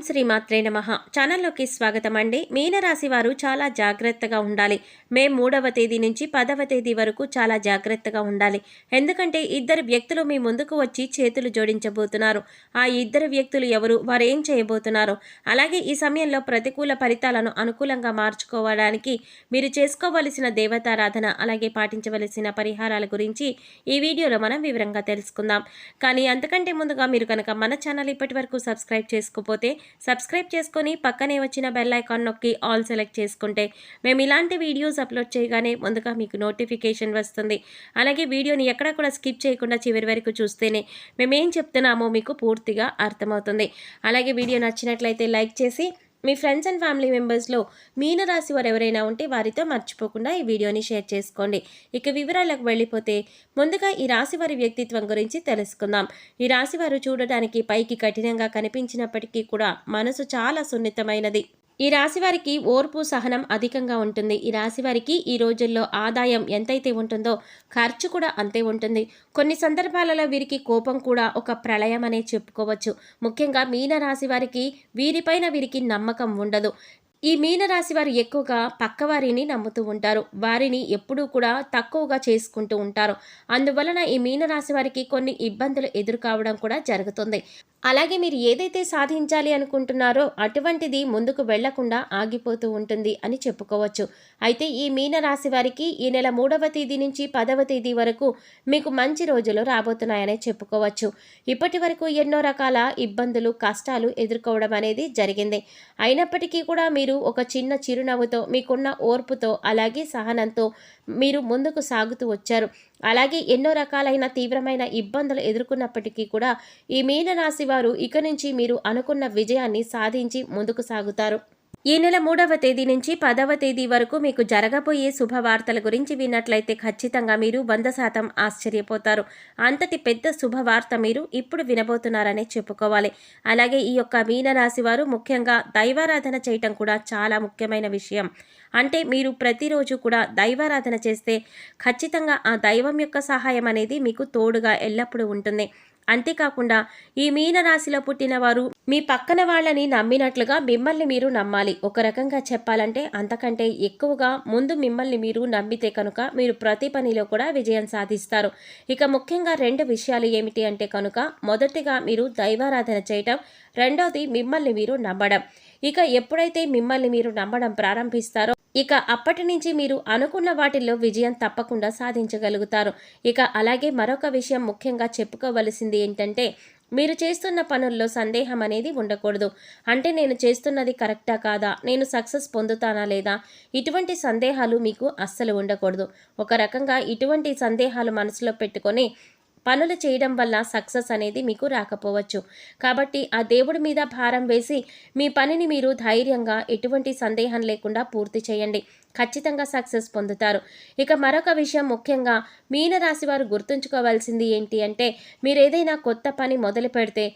శ్రీమాత్రే నమః. ఛానల్లోకి స్వాగతం అండి. మీనరాశి వారు చాలా జాగ్రత్తగా ఉండాలి. మే 3వ తేదీ నుంచి 10వ తేదీ వరకు చాలా జాగ్రత్తగా ఉండాలి. ఎందుకంటే ఇద్దరు వ్యక్తులు మీ ముందుకు వచ్చి చేతులు జోడించబోతున్నారు. ఆ ఇద్దరు వ్యక్తులు ఎవరు, వారు ఏం చేయబోతున్నారు, అలాగే ఈ సమయంలో ప్రతికూల ఫలితాలను అనుకూలంగా మార్చుకోవడానికి మీరు చేసుకోవలసిన దేవతారాధన, అలాగే పాటించవలసిన పరిహారాల గురించి ఈ వీడియోలో మనం వివరంగా తెలుసుకుందాం. కానీ అంతకంటే ముందుగా మీరు కనుక మన ఛానల్ ఇప్పటి వరకు సబ్స్క్రైబ్ చేసుకోకపోతే సబ్స్క్రైబ్ చేసుకొని పక్కనే వచ్చిన బెల్ ఐకాన్ నొక్కి ఆల్ సెలెక్ట్ చేసుకుంటే మేము ఇలాంటి వీడియోస్ అప్లోడ్ చేయగానే ముందుగా మీకు నోటిఫికేషన్ వస్తుంది. అలాగే వీడియోని ఎక్కడ కూడా స్కిప్ చేయకుండా చివరి వరకు చూస్తేనే మేమేం చెప్తున్నామో మీకు పూర్తిగా అర్థమవుతుంది. అలాగే వీడియో నచ్చినట్లయితే లైక్ చేసి మీ ఫ్రెండ్స్ అండ్ ఫ్యామిలీ మెంబర్స్లో మీనరాశి వారు ఎవరైనా ఉంటే వారితో మర్చిపోకుండా ఈ వీడియోని షేర్ చేసుకోండి. ఇక వివరాలకు వెళ్ళిపోతే ముందుగా ఈ రాశి వారి వ్యక్తిత్వం గురించి తెలుసుకుందాం. ఈ రాశి వారు చూడడానికి పైకి కఠినంగా కనిపించినప్పటికీ కూడా మనసు చాలా సున్నితమైనది. ఈ రాశి వారికి ఓర్పు సహనం అధికంగా ఉంటుంది. ఈ రాశి వారికి ఈ రోజుల్లో ఆదాయం ఎంతైతే ఉంటుందో ఖర్చు కూడా అంతే ఉంటుంది. కొన్ని సందర్భాలలో వీరికి కోపం కూడా ఒక ప్రళయం అనే చెప్పుకోవచ్చు. ముఖ్యంగా మీన రాశి వారికి వీరిపైన వీరికి నమ్మకం ఉండదు. ఈ మీనరాశి వారు ఎక్కువగా పక్కవారిని నమ్ముతూ ఉంటారు. వారిని ఎప్పుడూ కూడా తక్కువగా చేసుకుంటూ ఉంటారు. అందువలన ఈ మీనరాశి వారికి కొన్ని ఇబ్బందులు ఎదురుకావడం కూడా జరుగుతుంది. అలాగే మీరు ఏదైతే సాధించాలి అనుకుంటున్నారో అటువంటిది ముందుకు వెళ్లకుండా ఆగిపోతూ ఉంటుంది అని చెప్పుకోవచ్చు. అయితే ఈ మీనరాశి వారికి ఈ నెల 3వ తేదీ నుంచి 10వ తేదీ వరకు మీకు మంచి రోజులు రాబోతున్నాయనే చెప్పుకోవచ్చు. ఇప్పటి వరకు ఎన్నో రకాల ఇబ్బందులు, కష్టాలు ఎదుర్కోవడం అనేది జరిగింది. అయినప్పటికీ కూడా మీరు ఒక చిన్న చిరునవ్వుతో, మీకున్న ఓర్పుతో, అలాగే సహనంతో మీరు ముందుకు సాగుతూ వచ్చారు. అలాగే ఎన్నో రకాలైన తీవ్రమైన ఇబ్బందులు ఎదుర్కొన్నప్పటికీ కూడా ఈ మీనరాశి వారు ఇక నుంచి మీరు అనుకున్న విజయాన్ని సాధించి ముందుకు సాగుతారు. ఈ నెల 3వ తేదీ నుంచి 10వ తేదీ వరకు మీకు జరగబోయే శుభవార్తల గురించి విన్నట్లయితే ఖచ్చితంగా మీరు 100% ఆశ్చర్యపోతారు. అంతటి పెద్ద శుభవార్త మీరు ఇప్పుడు వినబోతున్నారనే చెప్పుకోవాలి. అలాగే ఈ యొక్క మీనరాశి వారు ముఖ్యంగా దైవారాధన చేయటం కూడా చాలా ముఖ్యమైన విషయం. అంటే మీరు ప్రతిరోజు కూడా దైవారాధన చేస్తే ఖచ్చితంగా ఆ దైవం యొక్క సహాయం అనేది మీకు తోడుగా ఎల్లప్పుడూ ఉంటుంది. అంతేకాకుండా ఈ మీనరాశిలో పుట్టిన వారు మీ పక్కన వాళ్ళని నమ్మినట్లుగా మిమ్మల్ని మీరు నమ్మాలి. ఒక రకంగా చెప్పాలంటే అంతకంటే ఎక్కువగా ముందు మిమ్మల్ని మీరు నమ్మితే కనుక మీరు ప్రతి పనిలో కూడా విజయం సాధిస్తారు. ఇక ముఖ్యంగా 2 విషయాలు ఏమిటి అంటే కనుక మొదటిగా మీరు దైవారాధన చేయటం, రెండవది మిమ్మల్ని మీరు నమ్మడం. ఇక ఎప్పుడైతే మిమ్మల్ని మీరు నమ్మడం ప్రారంభిస్తారో ఇక అప్పటి నుంచి మీరు అనుకున్న వాటిల్లో విజయం తప్పకుండా సాధించగలుగుతారు. ఇక అలాగే మరొక విషయం ముఖ్యంగా చెప్పుకోవలసింది ఏంటంటే మీరు చేస్తున్న పనుల్లో సందేహం అనేది ఉండకూడదు. అంటే నేను చేస్తున్నది కరెక్టా కాదా, నేను సక్సెస్ పొందుతానా లేదా, ఇటువంటి సందేహాలు మీకు అస్సలు ఉండకూడదు. ఒక రకంగా ఇటువంటి సందేహాలు మనసులో పెట్టుకొని పనులు చేయడం వల్ల సక్సెస్ అనేది మీకు రాకపోవచ్చు. కాబట్టి ఆ దేవుడి మీద భారం వేసి మీ పనిని మీరు ధైర్యంగా ఎటువంటి సందేహం లేకుండా పూర్తి చేయండి. ఖచ్చితంగా సక్సెస్ పొందుతారు. ఇక మరొక విషయం ముఖ్యంగా మీనరాశి వారు గుర్తుంచుకోవాల్సింది ఏంటి అంటే మీరు ఏదైనా కొత్త పని మొదలు పెడితే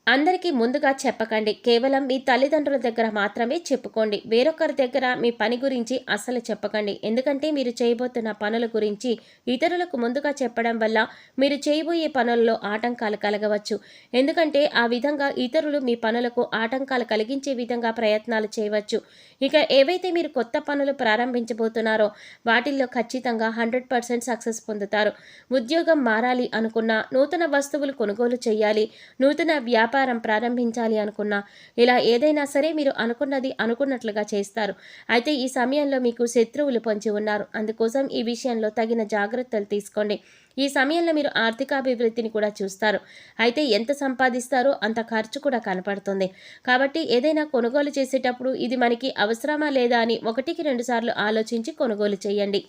అందరికీ ముందుగా చెప్పకండి. కేవలం మీ తల్లిదండ్రుల దగ్గర మాత్రమే చెప్పుకోండి. వేరొకరి దగ్గర మీ పని గురించి అస్సలు చెప్పకండి. ఎందుకంటే మీరు చేయబోతున్న పనుల గురించి ఇతరులకు ముందుగా చెప్పడం వల్ల మీరు చేయబోయే పనుల్లో ఆటంకాలు కలగవచ్చు. ఎందుకంటే ఆ విధంగా ఇతరులు మీ పనులకు ఆటంకాలు కలిగించే విధంగా ప్రయత్నాలు చేయవచ్చు. ఇక ఏవైతే మీరు కొత్త పనులు ప్రారంభించబోతున్నారో వాటిల్లో ఖచ్చితంగా 100% సక్సెస్ పొందుతారు. ఉద్యోగం మారాలి అనుకున్నా, నూతన వస్తువులు కొనుగోలు చేయాలి, నూతన వ్యాపారం ప్రారంభించాలి అనుకున్నా, ఇలా ఏదైనా సరే మీరు అనుకున్నది అనుకున్నట్లుగా చేస్తారు. అయితే ఈ సమయంలో మీకు శత్రువులు పొంచి ఉన్నారు. అందుకోసం ఈ విషయంలో తగిన జాగ్రత్తలు తీసుకోండి. ఈ సమయంలో మీరు ఆర్థికాభివృద్ధిని కూడా చూస్తారు. అయితే ఎంత సంపాదిస్తారో అంత ఖర్చు కూడా కనపడుతుంది. కాబట్టి ఏదైనా కొనుగోలు చేసేటప్పుడు ఇది మనకి అవసరమా లేదా అని 1-2 సార్లు ఆలోచించి కొనుగోలు చేయండి.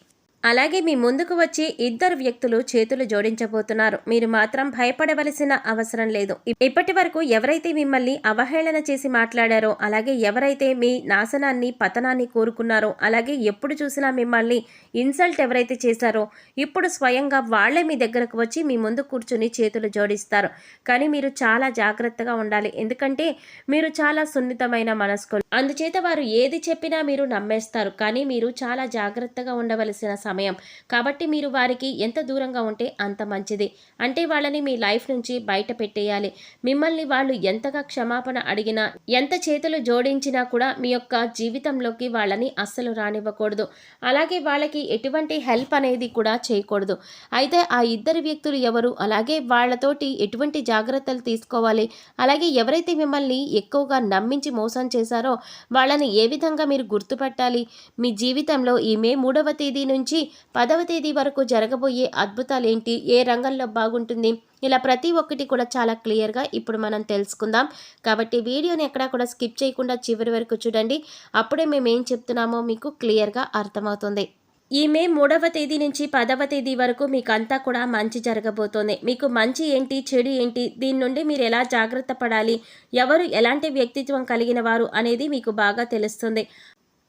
అలాగే మీ ముందుకు వచ్చి ఇద్దరు వ్యక్తులు చేతులు జోడించబోతున్నారు. మీరు మాత్రం భయపడవలసిన అవసరం లేదు. ఇప్పటి వరకు ఎవరైతే మిమ్మల్ని అవహేళన చేసి మాట్లాడారో, అలాగే ఎవరైతే మీ నాశనాన్ని, పతనాన్ని కోరుకున్నారో, అలాగే ఎప్పుడు చూసినా మిమ్మల్ని ఇన్సల్ట్ ఎవరైతే చేశారో ఇప్పుడు స్వయంగా వాళ్లే మీ దగ్గరకు వచ్చి మీ ముందు కూర్చుని చేతులు జోడిస్తారు. కానీ మీరు చాలా జాగ్రత్తగా ఉండాలి. ఎందుకంటే మీరు చాలా సున్నితమైన మనస్కులు. అందుచేత వారు ఏది చెప్పినా మీరు నమ్మేస్తారు. కానీ మీరు చాలా జాగ్రత్తగా ఉండవలసిన సమయం. కాబట్టి మీరు వారికి ఎంత దూరంగా ఉంటే అంత మంచిది. అంటే వాళ్ళని మీ లైఫ్ నుంచి బయట పెట్టేయాలి. మిమ్మల్ని వాళ్ళు ఎంతగా క్షమాపణ అడిగినా, ఎంత చేతులు జోడించినా కూడా మీ యొక్క జీవితంలోకి వాళ్ళని అస్సలు రానివ్వకూడదు. అలాగే వాళ్ళకి ఎటువంటి హెల్ప్ అనేది కూడా చేయకూడదు. అయితే ఆ ఇద్దరు వ్యక్తులు ఎవరు, అలాగే వాళ్ళతోటి ఎటువంటి జాగ్రత్తలు తీసుకోవాలి, అలాగే ఎవరైతే మిమ్మల్ని ఎక్కువగా నమ్మించి మోసం చేశారో వాళ్ళని ఏ విధంగా మీరు గుర్తుపట్టాలి, మీ జీవితంలో ఈ మే 3వ తేదీ నుంచి 10వ తేదీ వరకు జరగబోయే అద్భుతాలేంటి, ఏ రంగంలో బాగుంటుంది, ఇలా ప్రతి ఒక్కటి కూడా చాలా క్లియర్గా ఇప్పుడు మనం తెలుసుకుందాం. కాబట్టి వీడియోని ఎక్కడా కూడా స్కిప్ చేయకుండా చివరి వరకు చూడండి. అప్పుడే మేము ఏం చెప్తున్నామో మీకు క్లియర్గా అర్థమవుతుంది. ఈ మే 3వ తేదీ నుంచి 10వ తేదీ వరకు మీకంతా కూడా మంచి జరగబోతోంది. మీకు మంచి ఏంటి, చెడు ఏంటి, దీని నుండి మీరు ఎలా జాగ్రత్త పడాలి, ఎవరు ఎలాంటి వ్యక్తిత్వం కలిగిన వారు అనేది మీకు బాగా తెలుస్తుంది.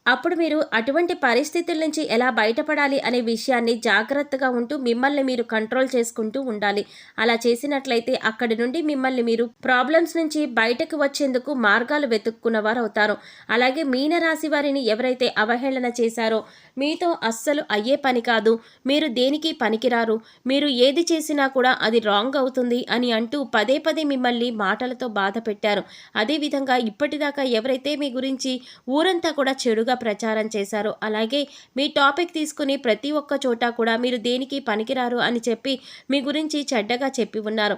అప్పుడు మీరు అటువంటి పరిస్థితుల నుంచి ఎలా బయటపడాలి అనే విషయాన్ని జాగ్రత్తగా ఉంటూ మిమ్మల్ని మీరు కంట్రోల్ చేసుకుంటూ ఉండాలి. అలా చేసినట్లయితే అక్కడి నుండి మిమ్మల్ని మీరు ప్రాబ్లమ్స్ నుంచి బయటకు వచ్చేందుకు మార్గాలు వెతుక్కున్నవారు అవుతారు. అలాగే మీనరాశి వారిని ఎవరైతే అవహేళన చేశారో, మీతో అస్సలు అయ్యే పని కాదు, మీరు దేనికి పనికిరారు, మీరు ఏది చేసినా కూడా అది రాంగ్ అవుతుంది అని అంటూ పదే పదే మిమ్మల్ని మాటలతో బాధ పెట్టారు. అదేవిధంగా ఇప్పటిదాకా ఎవరైతే మీ గురించి ఊరంతా కూడా చెడుగా ప్రచారం చేశారో, అలాగే మీ టాపిక్ తీసుకుని ప్రతి ఒక్క చోట కూడా మీరు దేనికి పనికిరారు అని చెప్పి మీ గురించి చెడ్డగా చెప్పి ఉన్నారు.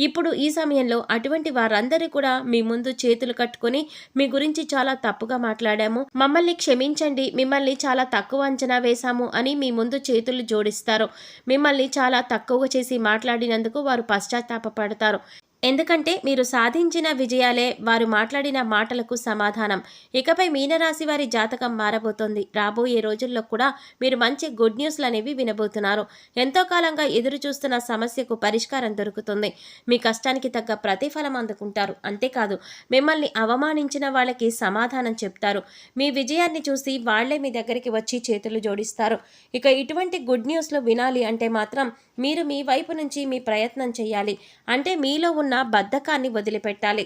ఇప్పుడు ఈ సమయంలో అటువంటి వారందరూ కూడా మీ ముందు చేతులు కట్టుకొని మీ గురించి చాలా తప్పుగా మాట్లాడాము, మమ్మల్ని క్షమించండి, మిమ్మల్ని చాలా తక్కువ అంచనా వేశాము అని మీ ముందు చేతులు జోడిస్తారు. మిమ్మల్ని చాలా తక్కువగా చేసి మాట్లాడినందుకు వారు పశ్చాత్తాపపడతారు. ఎందుకంటే మీరు సాధించిన విజయాలే వారు మాట్లాడిన మాటలకు సమాధానం. ఇకపై మీనరాశి వారి జాతకం మారబోతోంది. రాబోయే రోజుల్లో కూడా మీరు మంచి గుడ్ న్యూస్లు అనేవి వినబోతున్నారు. ఎంతో కాలంగా ఎదురు చూస్తున్న సమస్యకు పరిష్కారం దొరుకుతుంది. మీ కష్టానికి తగ్గ ప్రతిఫలం అందుకుంటారు. అంతేకాదు, మిమ్మల్ని అవమానించిన వాళ్ళకి సమాధానం చెప్తారు. మీ విజయాన్ని చూసి వాళ్లే మీ దగ్గరికి వచ్చి చేతులు జోడిస్తారు. ఇక ఇటువంటి గుడ్ న్యూస్లు వినాలి అంటే మాత్రం మీరు మీ వైపు నుంచి మీ ప్రయత్నం చేయాలి. అంటే మీలో ఉన్న బద్ధకాన్ని వదిలిపెట్టాలి.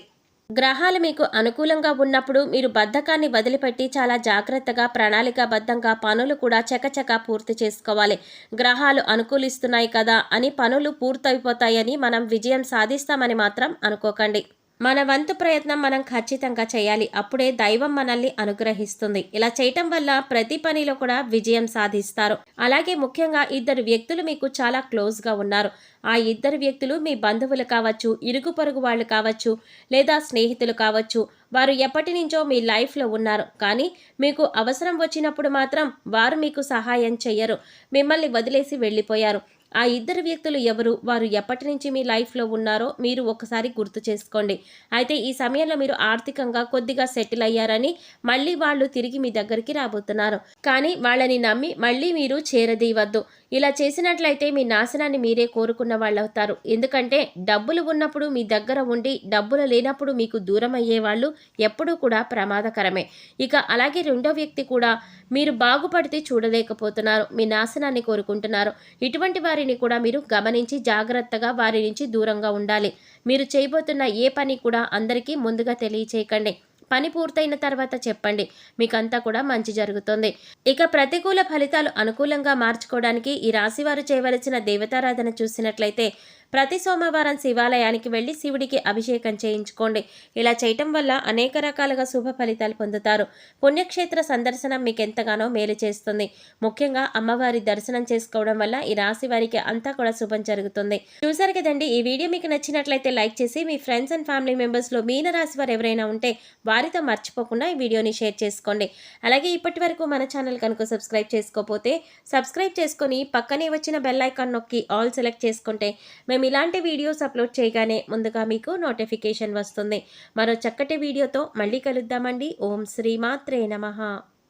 గ్రహాలు మీకు అనుకూలంగా ఉన్నప్పుడు మీరు బద్ధకాన్ని వదిలిపెట్టి చాలా జాగ్రత్తగా ప్రణాళికాబద్ధంగా పనులు కూడా చకచకా పూర్తి చేసుకోవాలి. గ్రహాలు అనుకూలిస్తున్నాయి కదా అని పనులు పూర్తయిపోతాయని మనం విజయం సాధిస్తామని మాత్రం అనుకోకండి. మన వంతు ప్రయత్నం మనం ఖచ్చితంగా చేయాలి. అప్పుడే దైవం మనల్ని అనుగ్రహిస్తుంది. ఇలా చేయటం వల్ల ప్రతి పనిలో కూడా విజయం సాధిస్తారు. అలాగే ముఖ్యంగా ఇద్దరు వ్యక్తులు మీకు చాలా క్లోజ్గా ఉన్నారు. ఆ ఇద్దరు వ్యక్తులు మీ బంధువులు కావచ్చు, ఇరుగు పొరుగు వాళ్ళు కావచ్చు, లేదా స్నేహితులు కావచ్చు. వారు ఎప్పటి నుంచో మీ లైఫ్లో ఉన్నారు, కానీ మీకు అవసరం వచ్చినప్పుడు మాత్రం వారు మీకు సహాయం చెయ్యరు, మిమ్మల్ని వదిలేసి వెళ్ళిపోయారు. ఆ ఇద్దరు వ్యక్తులు ఎవరు, వారు ఎప్పటి నుంచి మీ లైఫ్లో ఉన్నారో మీరు ఒకసారి గుర్తు చేసుకోండి. అయితే ఈ సమయంలో మీరు ఆర్థికంగా కొద్దిగా సెటిల్ అయ్యారని మళ్ళీ వాళ్ళు తిరిగి మీ దగ్గరికి రాబోతున్నారు. కానీ వాళ్ళని నమ్మి మళ్ళీ మీరు చేరదీయవద్దు. ఇలా చేసినట్లయితే మీ నాశనాన్ని మీరే కోరుకున్న వాళ్ళు అవుతారు. ఎందుకంటే డబ్బులు ఉన్నప్పుడు మీ దగ్గర ఉండి డబ్బులు లేనప్పుడు మీకు దూరం అయ్యే వాళ్ళు ఎప్పుడూ కూడా ప్రమాదకరమే. ఇక అలాగే రెండో వ్యక్తి కూడా మీరు బాగుపడితే చూడలేకపోతున్నారు, మీ నాశనాన్ని కోరుకుంటున్నారు. ఇటువంటి వారిని కూడా మీరు గమనించి జాగ్రత్తగా వారి నుంచి దూరంగా ఉండాలి. మీరు చేయబోతున్న ఏ పని కూడా అందరికీ ముందుగా తెలియచేయకండి. పని పూర్తయిన తర్వాత చెప్పండి. మీకంతా కూడా మంచి జరుగుతుంది. ఇక ప్రతికూల ఫలితాలు అనుకూలంగా మార్చుకోవడానికి ఈ రాశివారు చేయవలసిన దేవతారాధన చూసినట్లయితే ప్రతి సోమవారం శివాలయానికి వెళ్ళి శివుడికి అభిషేకం చేయించుకోండి. ఇలా చేయటం వల్ల అనేక రకాలుగా శుభ ఫలితాలు పొందుతారు. పుణ్యక్షేత్ర సందర్శనం మీకు ఎంతగానో మేలు చేస్తుంది. ముఖ్యంగా అమ్మవారి దర్శనం చేసుకోవడం వల్ల ఈ రాశి వారికి అంతా కూడా శుభం జరుగుతుంది. చూసారు కదండి, ఈ వీడియో మీకు నచ్చినట్లయితే లైక్ చేసి మీ ఫ్రెండ్స్ అండ్ ఫ్యామిలీ మెంబర్స్లో మీన రాశి వారు ఎవరైనా ఉంటే వారితో మర్చిపోకుండా ఈ వీడియోని షేర్ చేసుకోండి. అలాగే ఇప్పటి వరకు మన ఛానల్ కనుక సబ్స్క్రైబ్ చేసుకోకపోతే సబ్స్క్రైబ్ చేసుకొని పక్కనే వచ్చిన బెల్ ఐకాన్ నొక్కి ఆల్ సెలెక్ట్ చేసుకుంటే మేము ఇలాంటి వీడియోస్ అప్లోడ్ చేయగానే ముందుగా మీకు నోటిఫికేషన్ వస్తుంది. మరో చక్కటి వీడియోతో మళ్ళీ కలుద్దామండి. ఓం శ్రీ మాత్రే నమః.